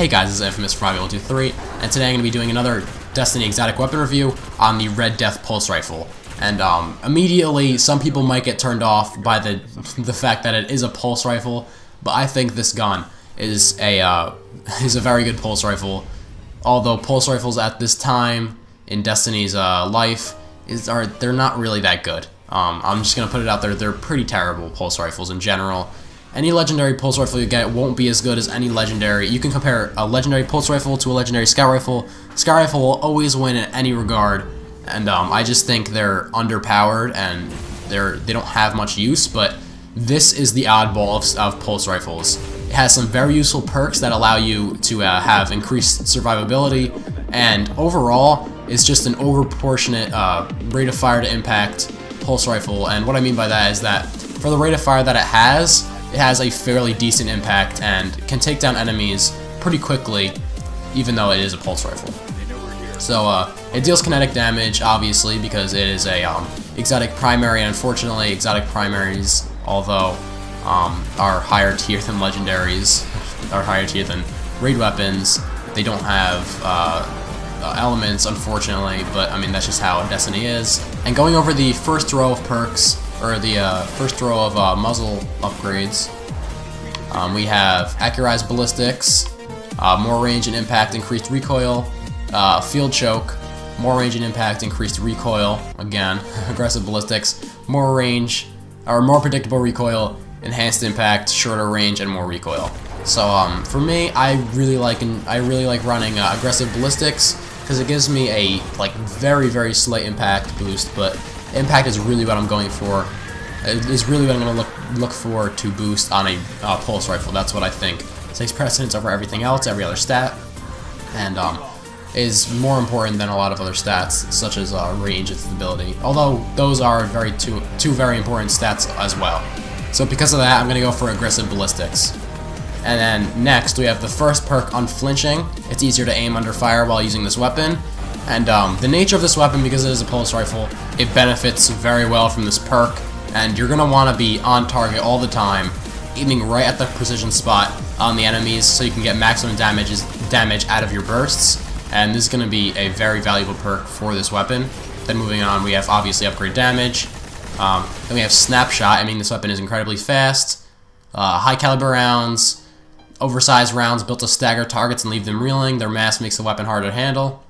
Hey guys, this is Infamous from Survival23, and today I'm going to be doing another Destiny exotic weapon review on the Red Death Pulse Rifle. And immediately, some people might get turned off by the fact that it is a pulse rifle, but I think this gun is a very good pulse rifle. Although pulse rifles at this time in Destiny's life they're not really that good. I'm just gonna put it out there; they're pretty terrible pulse rifles in general. Any legendary pulse rifle you get won't be as good as any legendary. You can compare a legendary pulse rifle to a legendary scout rifle. Scout rifle will always win in any regard, and I just think they're underpowered and they don't have much use. But this is the oddball of pulse rifles. It has some very useful perks that allow you to have increased survivability, and overall, it's just an overproportionate rate of fire to impact pulse rifle. And what I mean by that is that for the rate of fire that it has a fairly decent impact and can take down enemies pretty quickly, even though it is a pulse rifle. So it deals kinetic damage, obviously, because it is a exotic primary, and unfortunately exotic primaries, although are higher tier than legendaries, are higher tier than raid weapons, they don't have elements, unfortunately, but I mean that's just how Destiny is. And going over the first row of perks, or the first row of muzzle upgrades, we have Accurized Ballistics, more range and impact, increased recoil, Field Choke, more range and impact, increased recoil, again, Aggressive Ballistics, more range, or more predictable recoil, enhanced impact, shorter range, and more recoil. So for me, I really like running Aggressive Ballistics, because it gives me a very slight impact boost, but impact is really what I'm going for. It is really what I'm going to look for to boost on a pulse rifle. That's what I think takes precedence over everything else, every other stat, and is more important than a lot of other stats, such as range and stability. Although those are two very important stats as well. So because of that, I'm going to go for Aggressive Ballistics. And then next, we have the first perk, Unflinching. It's easier to aim under fire while using this weapon. And the nature of this weapon, because it is a pulse rifle, it benefits very well from this perk, and you're going to want to be on target all the time, aiming right at the precision spot on the enemies so you can get maximum damage out of your bursts, and this is going to be a very valuable perk for this weapon. Then moving on, we have obviously Upgrade Damage, then we have Snapshot. I mean, this weapon is incredibly fast, high caliber rounds, oversized rounds built to stagger targets and leave them reeling. Their mass makes the weapon harder to handle.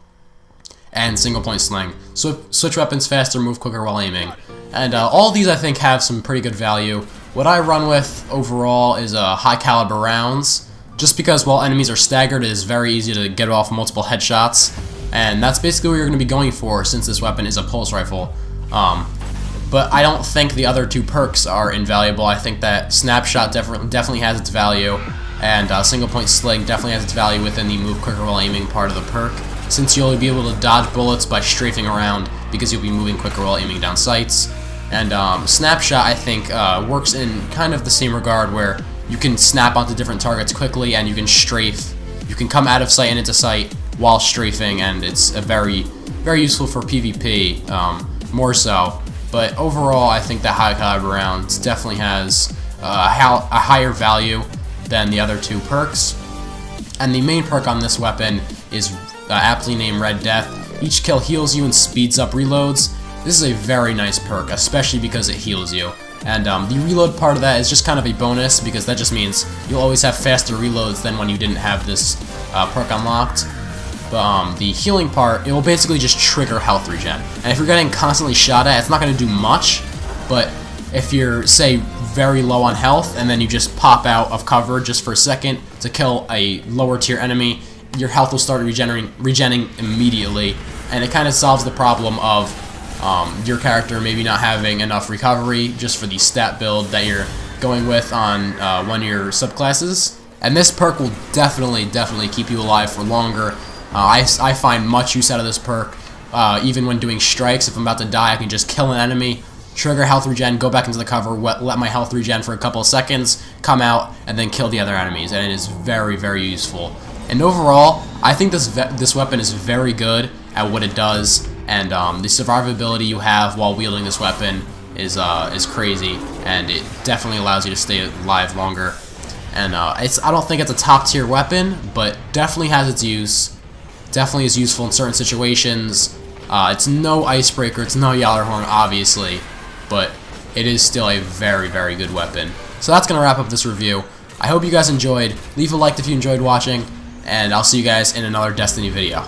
And Single Point Sling. Switch weapons faster, move quicker while aiming. And all these I think have some pretty good value. What I run with overall is high caliber rounds, just because while enemies are staggered, it is very easy to get off multiple headshots, and that's basically what you're going to be going for since this weapon is a pulse rifle. But I don't think the other two perks are invaluable. I think that Snapshot definitely has its value, and Single Point Sling definitely has its value within the move quicker while aiming part of the perk, since you'll be able to dodge bullets by strafing around because you'll be moving quicker while aiming down sights. And Snapshot, I think, works in kind of the same regard, where you can snap onto different targets quickly and you can strafe. You can come out of sight and into sight while strafing, and it's very useful for PvP, more so. But overall, I think the high caliber rounds definitely has a higher value than the other two perks. And the main perk on this weapon is aptly named Red Death. Each kill heals you and speeds up reloads. This is a very nice perk, especially because it heals you. And the reload part of that is just kind of a bonus, because that just means you'll always have faster reloads than when you didn't have this perk unlocked. But the healing part, it will basically just trigger health regen. And if you're getting constantly shot at, it's not going to do much, but if you're, say, very low on health, and then you just pop out of cover just for a second to kill a lower tier enemy, your health will start regenerating immediately, and it kind of solves the problem of your character maybe not having enough recovery just for the stat build that you're going with on one of your subclasses. And this perk will definitely keep you alive for longer. I find much use out of this perk, even when doing strikes. If I'm about to die, I can just kill an enemy, trigger health regen, go back into the cover, let my health regen for a couple of seconds, come out, and then kill the other enemies, and it is very useful. And overall, I think this weapon is very good at what it does, and the survivability you have while wielding this weapon is crazy, and it definitely allows you to stay alive longer. And I don't think it's a top tier weapon, but definitely has its use. Definitely is useful in certain situations. It's no icebreaker, it's no Gjallarhorn, obviously, but it is still a very, very good weapon. So that's going to wrap up this review. I hope you guys enjoyed. Leave a like if you enjoyed watching, and I'll see you guys in another Destiny video.